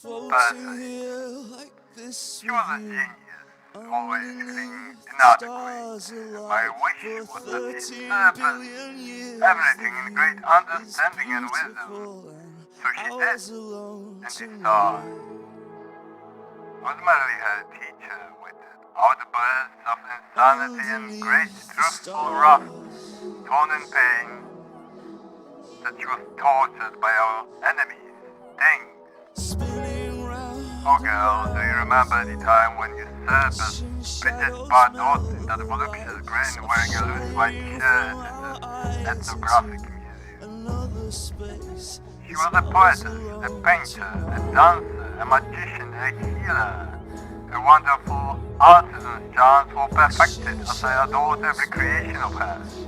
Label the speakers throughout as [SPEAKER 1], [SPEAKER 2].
[SPEAKER 1] Perseids. She was a genius, always feeling inadequate. My wish was that she surpassed everything in great understanding and wisdom. So she did, and she died. I was merely her teacher with outbursts of insanity and great truthful wrath, torn in pain, that she was tortured by our enemies, things. Oh girl, do you remember the time when you surpassed Bridget Bardot in that voluptuous grin wearing a loose white shirt in the ethnographic museum? She was a poetess, a painter, a dancer, a magician, a healer. Her wonderful artisan's charms were perfected as I adored every creation of hers.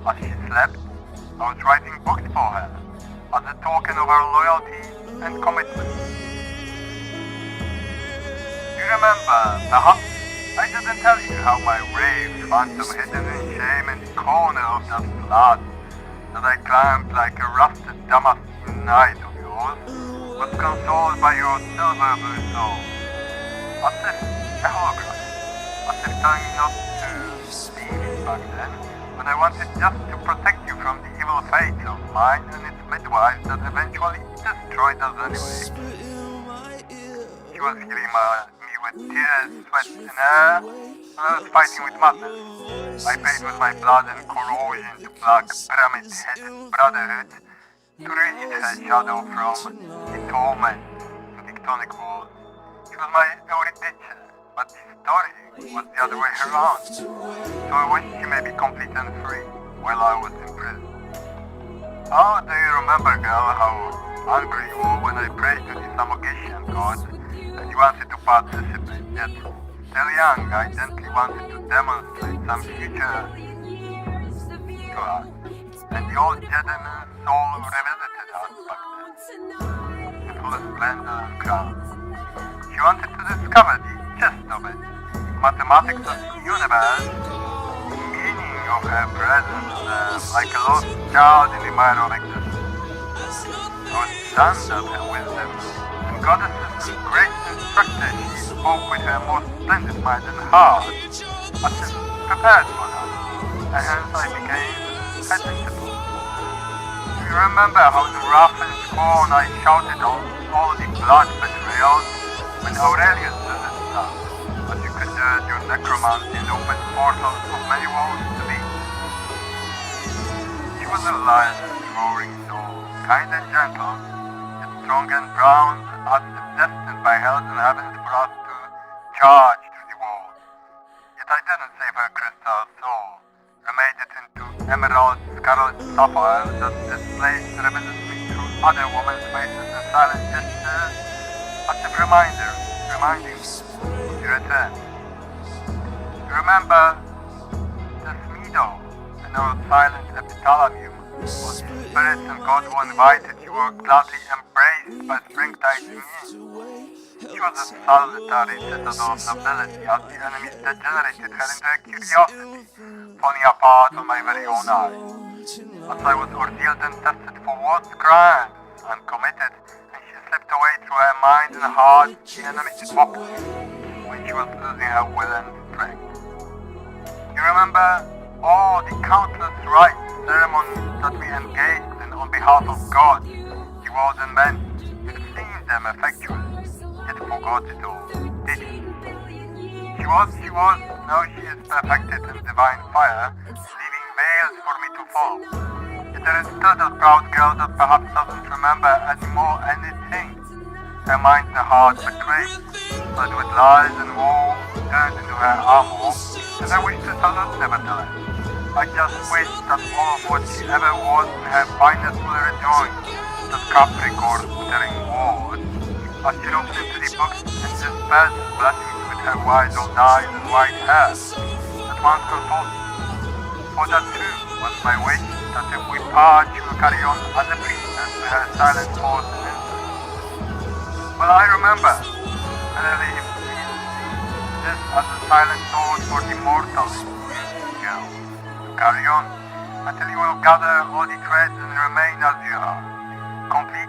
[SPEAKER 1] As she slept, I was writing books for her, as a token of her loyalty and commitment. You remember, perhaps, I didn't tell you how my rave phantom hidden in shame in the corner of that flat that I climbed like a rusted Damascene knight of yours, was consoled by your silver blue soul. As if a hologram, as if telling me not to be me back then, when I wanted just to protect you from the evil fate of mine and its midwives that eventually destroyed us anyway. She was healing me with tears, sweat, and air, and I was fighting with madness. I paid with my blood and corrosion to black pyramid-headed brotherhood to release her shadow from the torment in tectonic walls. She was my Eurydice, but the story was the other way around. So I wished she may be complete and free while I was in prison. Oh, do you remember, girl, how angry you were when I prayed to the Samogitian god and you wanted to participate? Yet, still young, I gently wanted to demonstrate some future to us. And the old gentleman soul revisited us back then, in full splendor and crown. She wanted to discover the gist of it, mathematics of the universe, the meaning of her presence, like a lost child in the mire of existence. I was stunned at her wisdom, and goddesses and great instructors, she spoke with her most splendid mind and heart, as if prepared for that, and hence I became vegetable. Do you remember how in wrath and scorn I shouted on all the blood betrayals when Aurelius visited us, as you could your necromancy and open portals of many worlds to be? She was a lioness, roaring soul, kind and gentle, yet strong and brown, as if destined by hells and heavens for us to charge through the world. Yet I didn't save her crystal soul, remade it into emerald, scarlet sapphire that displays revisits me through other women's faces and silent gestures, as if reminding me of the return. Remember the Smedo, in our silent epithalamium, was the spirits and God who invited you were gladly embraced by springtide moon. She was a solitary citadel of nobility as the enemies degenerated her into a curiosity, falling apart on my very own eyes. As I was ordealed and tested for what crimes uncommitted, and she slipped away through her mind and heart the enemy's box when she was losing her will and strength. You remember all the countless rites, ceremonies that we engaged in on behalf of God, the world and men. It seemed them effectual, yet forgot it all, did he? She was, now she is perfected in divine fire, leaving veils for me to follow. Yet there is still that proud girl that perhaps doesn't remember anymore anything. Her mind and heart betrayed, but with lies and woe turned into her armor, and I wish to salute nevertheless. I just wish that all of what she ever was in her finest will rejoin, that Capricorn uttering words, as she looks into the books and disperses blessings with her wise old eyes and white hair, that once consoled me. For that too was my wish, that if we part, she will carry on as a priestess with her silent force and insight. Well, I remember, and I leave this as a silent sword for the mortal girl, to carry on, until you will gather all the threads and remain as you are, complete